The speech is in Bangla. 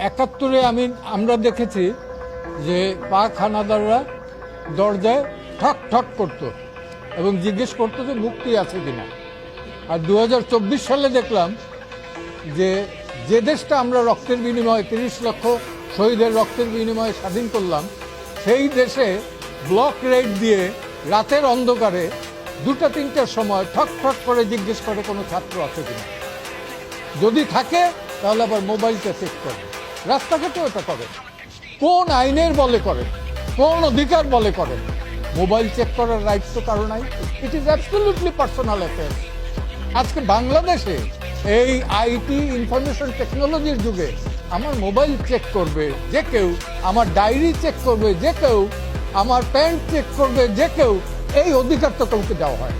71-এ আমরা দেখেছি যে পাক হানাদাররা দরজায় ঠক ঠক করত এবং জিজ্ঞেস করতো যে মুক্তি আছে কিনা। আর 2024 সালে দেখলাম যে যে দেশটা আমরা রক্তের বিনিময়ে 30 লক্ষ শহীদের রক্তের বিনিময়ে স্বাধীন করলাম, সেই দেশে ব্লক রেড দিয়ে রাতের অন্ধকারে 2টা-3টার সময় ঠক ঠক করে জিজ্ঞেস করে কোনো ছাত্র আছে কিনা। যদি থাকে তাহলে আবার মোবাইলটা চেক করে। রাস্তাঘাটেও এটা করে। কোন আইনের বলে করে, কোন অধিকার বলে করে? মোবাইল চেক করার রাইট তো কারো নাই। It is absolutely personal affair. আজকে বাংলাদেশে এই আইটি ইনফরমেশন টেকনোলজির যুগে আমার মোবাইল চেক করবে যে কেউ, আমার ডায়েরি চেক করবে যে কেউ, আমার প্যান্ট চেক করবে যে কেউ, এই অধিকার তো কাউকে দেওয়া হয়।